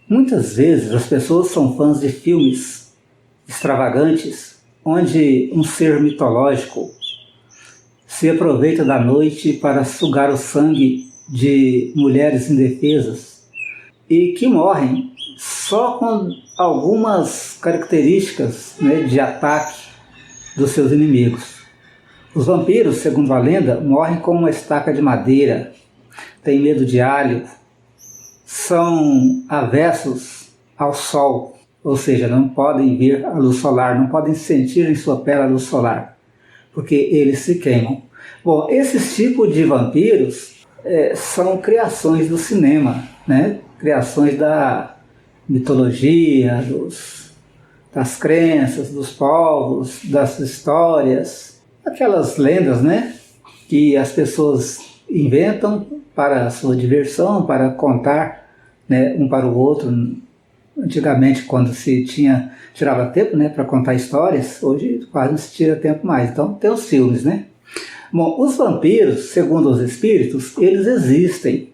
Muitas vezes as pessoas são fãs de filmes extravagantes, onde um ser mitológico se aproveita da noite para sugar o sangue de mulheres indefesas e que morrem só com algumas características, de ataque dos seus inimigos. Os vampiros, segundo a lenda, morrem com uma estaca de madeira, têm medo de alho, são avessos ao sol, ou seja, não podem ver a luz solar, não podem sentir em sua pele a luz solar, porque eles se queimam. Bom, esses tipos de vampiros são criações do cinema, criações da mitologia, das crenças, dos povos, das histórias, aquelas lendas, que as pessoas inventam para a sua diversão, para contar um para o outro. Antigamente, quando se tirava tempo para contar histórias, hoje quase não se tira tempo mais. Então tem os filmes, Bom, os vampiros, segundo os espíritos, eles existem,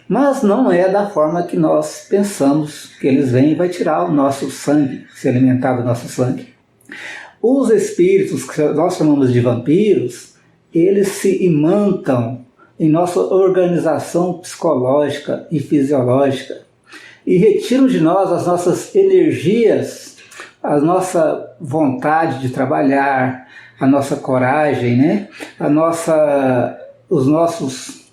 mas não é da forma que nós pensamos que eles vêm e vai tirar o nosso sangue, se alimentar do nosso sangue. Os espíritos, que nós chamamos de vampiros, eles se imantam em nossa organização psicológica e fisiológica e retiram de nós as nossas energias, a nossa vontade de trabalhar, a nossa coragem, os nossos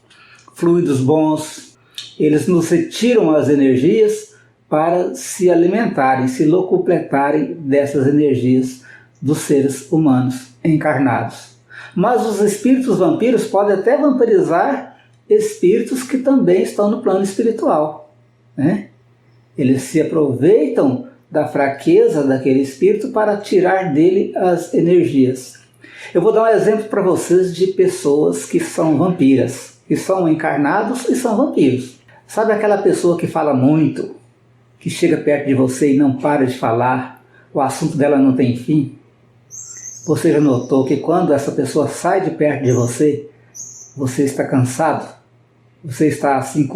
fluidos bons. Eles nos retiram as energias para se alimentarem, se locupletarem dessas energias dos seres humanos encarnados. Mas os espíritos vampiros podem até vampirizar espíritos que também estão no plano espiritual, Eles se aproveitam da fraqueza daquele espírito para tirar dele as energias. Eu vou dar um exemplo para vocês de pessoas que são vampiras, que são encarnados e são vampiros. Sabe aquela pessoa que fala muito, que chega perto de você e não para de falar, o assunto dela não tem fim? Você já notou que quando essa pessoa sai de perto de você, você está cansado? Você está assim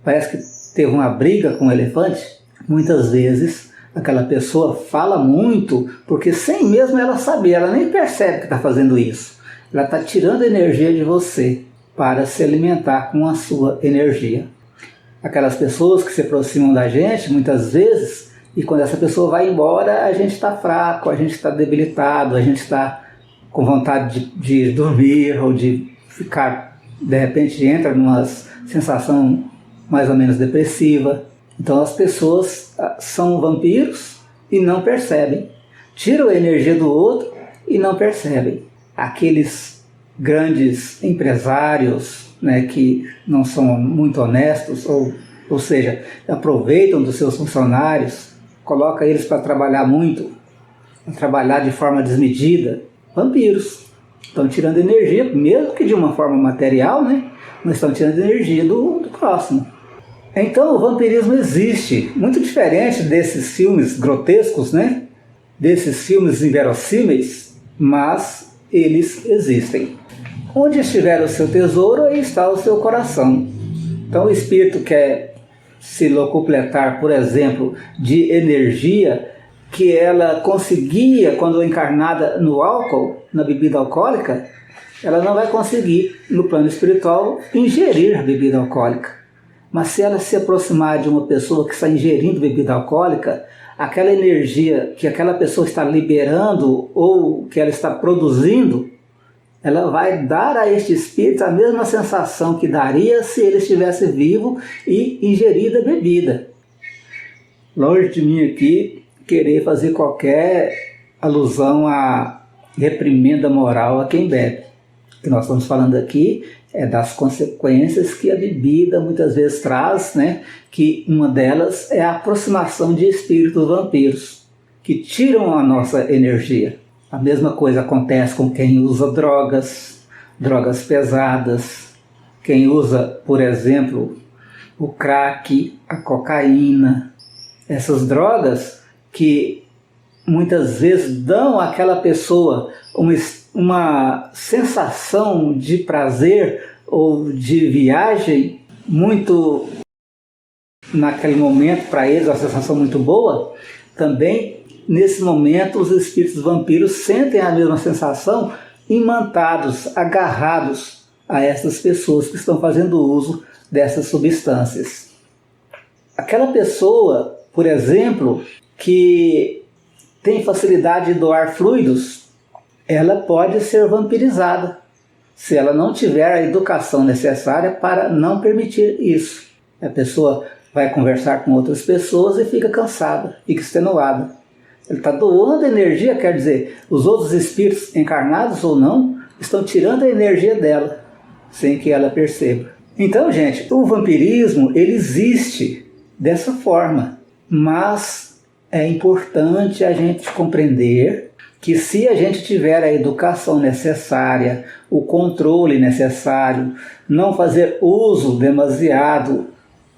parece que teve uma briga com um elefante? Muitas vezes aquela pessoa fala muito porque sem mesmo ela saber, ela nem percebe que está fazendo isso. Ela está tirando energia de você para se alimentar com a sua energia. Aquelas pessoas que se aproximam da gente muitas vezes, e quando essa pessoa vai embora, a gente está fraco, a gente está debilitado, a gente está com vontade de dormir ou de ficar, de repente entra numa sensação mais ou menos depressiva. Então as pessoas são vampiros e não percebem. Tiram a energia do outro e não percebem. Aqueles grandes empresários que não são muito honestos, ou seja, aproveitam dos seus funcionários, coloca eles para trabalhar muito, para trabalhar de forma desmedida. Vampiros. Estão tirando energia, mesmo que de uma forma material, mas estão tirando energia do próximo. Então o vampirismo existe, muito diferente desses filmes grotescos, desses filmes inverossímeis, mas eles existem. Onde estiver o seu tesouro, aí está o seu coração. Então o espírito quer se locupletar, por exemplo, de energia que ela conseguia quando encarnada no álcool, na bebida alcoólica, ela não vai conseguir, no plano espiritual, ingerir bebida alcoólica. Mas se ela se aproximar de uma pessoa que está ingerindo bebida alcoólica, aquela energia que aquela pessoa está liberando ou que ela está produzindo, ela vai dar a este espírito a mesma sensação que daria se ele estivesse vivo e ingerido a bebida. Longe de mim aqui querer fazer qualquer alusão à reprimenda moral a quem bebe. O que nós estamos falando aqui é das consequências que a bebida muitas vezes traz, que uma delas é a aproximação de espíritos vampiros, que tiram a nossa energia. A mesma coisa acontece com quem usa drogas pesadas, quem usa, por exemplo, o crack, a cocaína, essas drogas que muitas vezes dão àquela pessoa uma sensação de prazer ou de viagem muito naquele momento, para eles, uma sensação muito boa, também nesse momento os espíritos vampiros sentem a mesma sensação, imantados, agarrados a essas pessoas que estão fazendo uso dessas substâncias. Aquela pessoa, por exemplo, que tem facilidade de doar fluidos, ela pode ser vampirizada, se ela não tiver a educação necessária para não permitir isso. A pessoa vai conversar com outras pessoas e fica cansada, fica extenuada. Ele está doando energia, quer dizer, os outros espíritos, encarnados ou não, estão tirando a energia dela, sem que ela perceba. Então, gente, o vampirismo, ele existe dessa forma, mas é importante a gente compreender que se a gente tiver a educação necessária, o controle necessário, não fazer uso demasiado,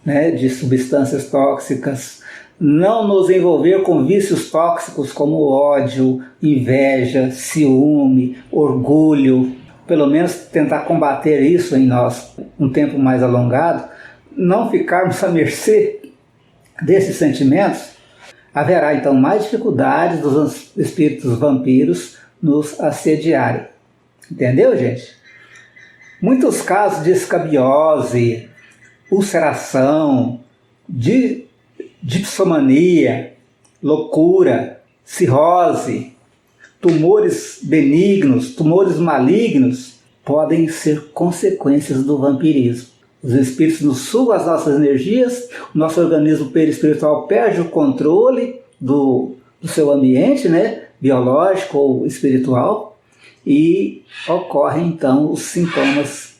né, de substâncias tóxicas, não nos envolver com vícios tóxicos como ódio, inveja, ciúme, orgulho, pelo menos tentar combater isso em nós um tempo mais alongado, não ficarmos à mercê desses sentimentos, haverá então mais dificuldades dos espíritos vampiros nos assediarem. Entendeu, gente? Muitos casos de escabiose, ulceração, dipsomania, loucura, cirrose, tumores benignos, tumores malignos, podem ser consequências do vampirismo. Os espíritos nos sugam as nossas energias, o nosso organismo perispiritual perde o controle do seu ambiente, né, biológico ou espiritual, e ocorrem então os sintomas,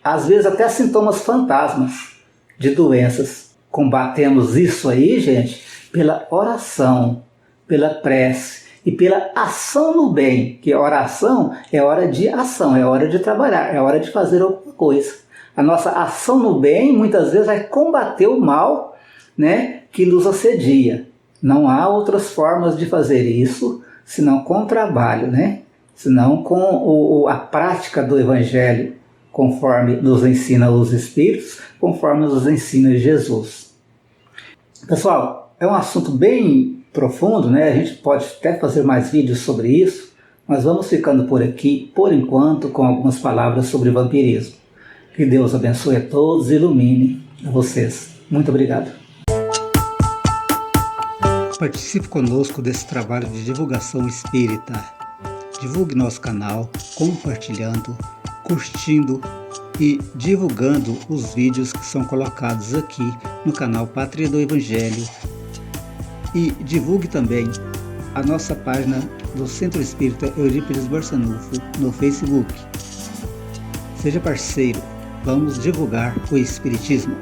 às vezes até sintomas fantasmas de doenças. Combatemos isso aí, gente, pela oração, pela prece e pela ação no bem, que a oração é hora de ação, é hora de trabalhar, é hora de fazer alguma coisa. A nossa ação no bem, muitas vezes, vai combater o mal, né, que nos assedia. Não há outras formas de fazer isso, senão com o trabalho, né? Senão com a prática do Evangelho, conforme nos ensina os Espíritos, conforme nos ensina Jesus. Pessoal, é um assunto bem profundo, né? A gente pode até fazer mais vídeos sobre isso, mas vamos ficando por aqui, por enquanto, com algumas palavras sobre vampirismo. Que Deus abençoe a todos e ilumine a vocês. Muito obrigado. Participe conosco desse trabalho de divulgação espírita. Divulgue nosso canal compartilhando, curtindo e divulgando os vídeos que são colocados aqui no canal Pátria do Evangelho. E divulgue também a nossa página do Centro Espírita Eurípides Barçanufo no Facebook. Seja parceiro. Vamos divulgar o Espiritismo.